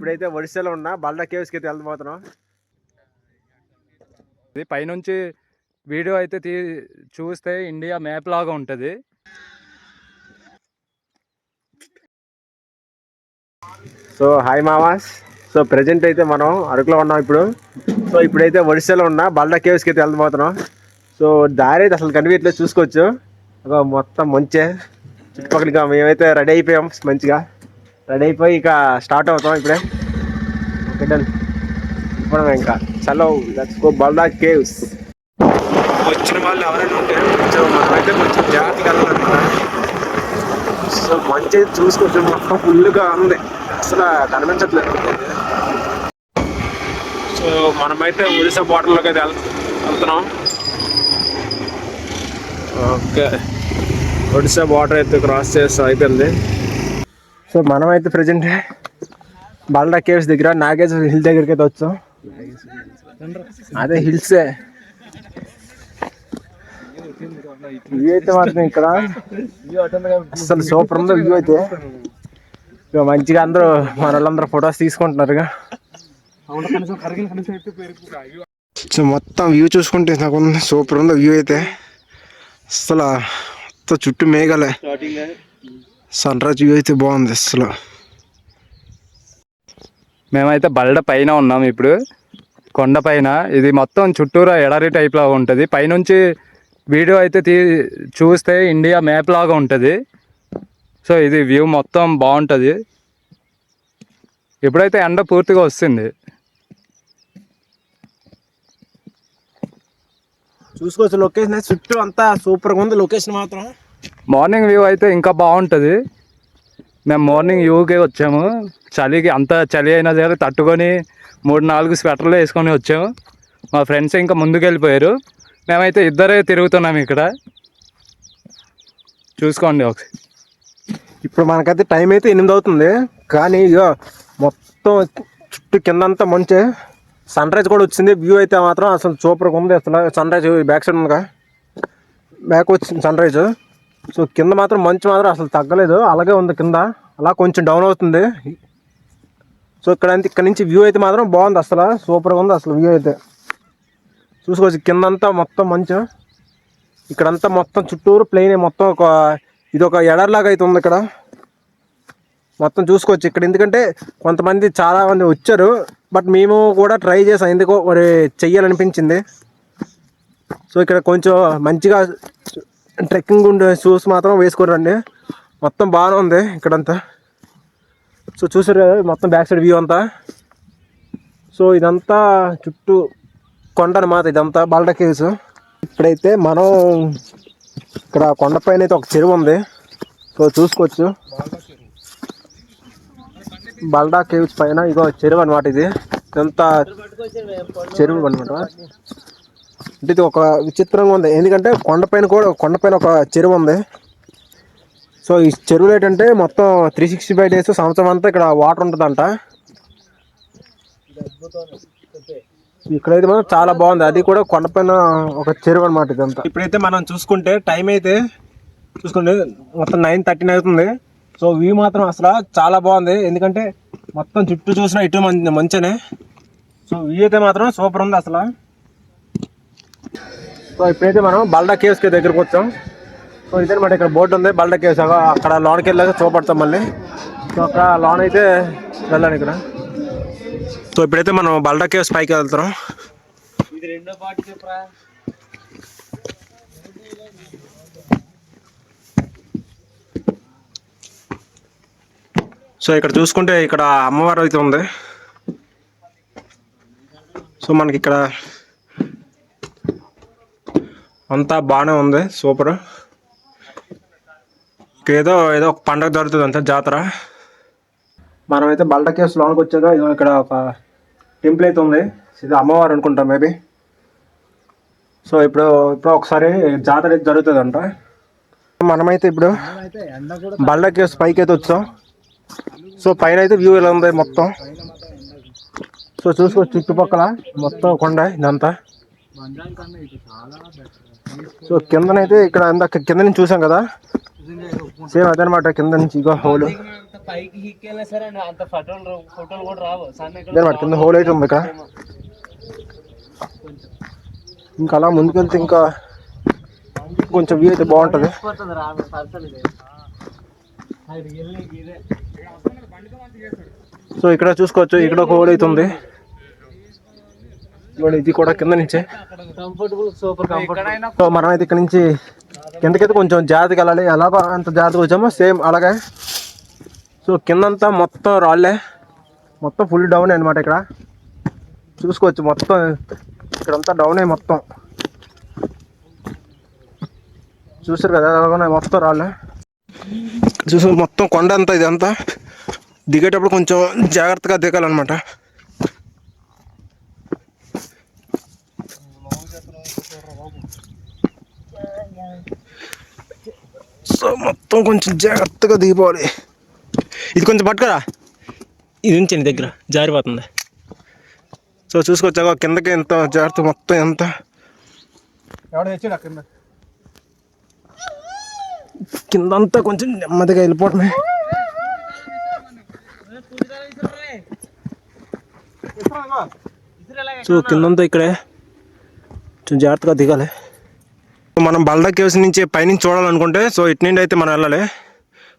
ఇప్పుడైతే ఒడిశాలో ఉన్న బల్డా కేవ్స్కి అయితే వెళ్ళిపోతున్నాం. ఇది పైనుంచి వీడియో అయితే చూస్తే ఇండియా మ్యాప్ లాగా ఉంటుంది. సో హాయ్ మామాస్. సో ప్రజెంట్ అయితే మనం అరకులో ఉన్నాం ఇప్పుడు. సో ఇప్పుడైతే ఒడిశాలో ఉన్న బల్డా కేవ్స్కి అయితే వెళ్ళిపోతున్నాం. సో దారి అయితే అసలు కనిపించలేదు, చూసుకోవచ్చు. మొత్తం మంచే చుట్టుపక్కల. మేమైతే రెడీ అయిపోయాం, మంచిగా రెడీ అయిపోయి ఇక స్టార్ట్ అవుతాం ఇప్పుడే. Okay done. ఇప్పుడు ఇంకా చలో లెట్స్ గో బల్డా కేవ్స్. వచ్చిన వాళ్ళు ఎవరైనా ఉంటే కొంచెం మనమైతే కొంచెం జాగ్రత్తగా వెళ్ళాలన్నమాట. సో మంచి చూసుకోవచ్చు, మొత్తం ఫుల్గా ఉంది, అసలు కనిపించట్లేదు. సో మనమైతే ఒడిశా బార్డర్లోకి అయితే వెళ్తున్నాం. ఓకే, ఒడిశా బార్డర్ అయితే క్రాస్ చేస్తాం అయిపోయింది. సో మనమైతే ప్రజెంట్ బల్డా కేవ్స్ దగ్గర నాగేశ్వర హిల్ దగ్గరికి అయితే వచ్చాం. అదే హిల్సే. వ్యూ అయితే మాత్రం ఇక్కడ అసలు సూపర్ ఉంది వ్యూ అయితే. ఇక మంచిగా అందరూ మన వాళ్ళందరూ ఫొటోస్ తీసుకుంటున్నారు. సో మొత్తం వ్యూ చూసుకుంటే నాకు సూపర్ ఉంది వ్యూ అయితే. అసలు చుట్టూ మేఘాలే, సన్ రైజ్ వ్యూ అయితే బాగుంది అసలు. మేమైతే బల్డ పైన ఉన్నాం ఇప్పుడు, కొండ పైన. ఇది మొత్తం చుట్టూరా ఎడారి టైప్ లాగా ఉంటుంది. పైనుంచి వీడియో అయితే చూస్తే ఇండియా మ్యాప్ లాగా ఉంటుంది. సో ఇది వ్యూ మొత్తం బాగుంటుంది. ఇప్పుడైతే ఎండ పూర్తిగా వస్తుంది. చూసుకోవచ్చు లొకేషన్ చుట్టూ అంతా సూపర్గా ఉంది లొకేషన్ మాత్రం. మార్నింగ్ వ్యూ అయితే ఇంకా బాగుంటుంది. మేము మార్నింగ్ వ్యూకి వచ్చాము. చలికి అంత చలి అయినా సరే తట్టుకొని 3-4 స్వెటర్లు వేసుకొని వచ్చాము. మా ఫ్రెండ్స్ ఇంకా ముందుకు వెళ్ళిపోయారు. మేమైతే ఇద్దరే తిరుగుతున్నాం ఇక్కడ, చూసుకోండి ఒకసారి. ఇప్పుడు మనకైతే టైం అయితే 8 అవుతుంది. కానీ ఇక మొత్తం చుట్టూ కిందంతా మంచి సన్ రైజ్ కూడా వచ్చింది. వ్యూ అయితే మాత్రం అసలు సూపర్గా ఉంది. అసలు సన్ రైజ్ బ్యాక్ సైడ్ ఉందిగా, బ్యాక్ వచ్చింది సన్ రైజ్. సో కింద మాత్రం మంచు మాత్రం అసలు తగ్గలేదు, అలాగే ఉంది కింద. అలా కొంచెం డౌన్ అవుతుంది. సో ఇక్కడ నుంచి వ్యూ అయితే మాత్రం బాగుంది, అసలు సూపర్గా ఉంది అసలు వ్యూ అయితే. చూసుకోవచ్చు కిందంతా మొత్తం మంచు, ఇక్కడంతా మొత్తం చుట్టూరు ప్లెయిన్. మొత్తం ఇది ఒక ఎడర్లాగా అయితే ఉంది ఇక్కడ మొత్తం. చూసుకోవచ్చు ఇక్కడ, ఎందుకంటే కొంతమంది చాలా మంది వచ్చారు, బట్ మేము కూడా ట్రై చేసాం, ఎందుకో మరి చెయ్యాలనిపించింది. సో ఇక్కడ కొంచెం మంచిగా ట్రెక్కింగ్ ఉండే షూస్ మాత్రం వేసుకోరండి. మొత్తం బాగానే ఉంది ఇక్కడంతా. సో చూసారు మొత్తం బ్యాక్ సైడ్ వ్యూ అంతా. సో ఇదంతా చుట్టూ కొండ అన్నమాట, ఇదంతా బల్డా కేవ్స్. ఇప్పుడైతే మనం ఇక్కడ కొండపైన అయితే ఒక చెరువు ఉంది. సో చూసుకోవచ్చు బల్డా కేవ్స్ పైన ఇదో చెరువు అనమాట. ఇదంతా చెరువు అనమాట. అంటే ఇది ఒక విచిత్రంగా ఉంది, ఎందుకంటే కొండపైన ఒక చెరువు ఉంది. సో ఈ చెరువులు ఏంటంటే మొత్తం 365 days సంవత్సరం అంతా ఇక్కడ వాటర్ ఉంటుందంట. ఇక్కడైతే మనం చాలా బాగుంది, అది కూడా కొండపైన ఒక చెరువు అనమాట ఇదంతా. ఇప్పుడైతే మనం చూసుకుంటే టైం అయితే చూసుకుంటే మొత్తం 9:13 అవుతుంది. సో వ్యూ మాత్రం అసలు చాలా బాగుంది, ఎందుకంటే మొత్తం చుట్టూ చూసినా ఇటు మంచినే. సో వ్యూ అయితే మాత్రం సూపర్ ఉంది అసలు. సో ఇప్పుడైతే మనం బల్డా కేవ్స్కి దగ్గరకు వచ్చాం. సో ఇదనమాట, ఇక్కడ బోర్డు ఉంది బల్డా కేవ్స్. అక్కడ లోన్కి వెళ్ళాక చూపడతాం మళ్ళీ. సో అక్కడ లోన్ అయితే వెళ్ళాను ఇక్కడ. సో ఇప్పుడైతే మనం బల్డా కేవ్స్ పైకి వెళ్తున్నాం. సో ఇక్కడ చూసుకుంటే ఇక్కడ అమ్మవారు అయితే ఉంది. సో మనకి ఇక్కడ అంతా బాగానే ఉంది, సూపర్. ఏదో ఒక పండగ జరుగుతుంది అంతే, జాతర. మనమైతే బల్డా కేవ్స్ లోనికి వచ్చాక ఇక్కడ ఒక టెంపుల్ అయితే ఉంది, ఇది అమ్మవారు అనుకుంటాం మేబీ. సో ఇప్పుడు ఒకసారి జాతర అయితే జరుగుతుంది అంట. మనమైతే ఇప్పుడు బల్డా కేవ్స్ పైకి అయితే వచ్చాం. సో పైన అయితే వ్యూ ఎలా ఉంది మొత్తం. సో చూసుకోవచ్చు చుట్టుపక్కల మొత్తం కొండ ఇదంతా. సో కిందనైతే ఇక్కడ కింద నుంచి చూసాం కదా, సేమ్ అదనమాట. కింద నుంచి ఇగో హోలు పైకి హిక్కెళ్ళినా సరే అంత ఫోటోలు కూడా రావు ఇదే వాటి కింద హోల్ అయితే ఉంది ఇక్కడ. ఇంకా అలా ముందుకెళ్తే ఇంకా కొంచెం వ్యూ అయితే బాగుంటుంది. సో ఇక్కడ చూసుకోవచ్చు, ఇక్కడ ఒక హోల్ అయితే ఉంది. ఇది కూడా కింద నుంచే. సో మనం అయితే ఇక్కడ నుంచి కిందకైతే కొంచెం జాగ్రత్తగా వెళ్ళాలి. ఎలా అంత జాగ్రత్తగా వచ్చామో సేమ్ అలాగే. సో కిందంతా మొత్తం రాళ్ళే, మొత్తం ఫుల్ డౌన్ అనమాట. ఇక్కడ చూసుకోవచ్చు మొత్తం ఇక్కడంతా డౌన్ అయ్యి మొత్తం చూసారు కదా, అలాగే మొత్తం రాళ్ళే. చూసి మొత్తం కొండ అంతా ఇదంతా దిగేటప్పుడు కొంచెం జాగ్రత్తగా దిగాలన్నమాట. సో మొత్తం కొంచెం జాగ్రత్తగా దిగిపోవాలి. ఇది కొంచెం పట్టుకరా, ఇది ఉంచండి దగ్గర, జారిపోతుంది. సో చూసుకొచ్చాక కిందకి ఎంత జాగ్రత్త, మొత్తం ఎంత కిందంతా కొంచెం నెమ్మదిగా వెళ్ళిపోవటమే. సో కిందంతా ఇక్కడే కొంచెం జాగ్రత్తగా దిగాలి. మనం బల్డా కేవ్స్ నుంచి పైనుంచి చూడాలనుకుంటే సో ఇటు నుండి అయితే మనం వెళ్ళాలి.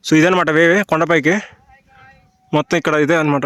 సో ఇదనమాట వే కొండపైకి మొత్తం ఇక్కడ ఇదే అనమాట.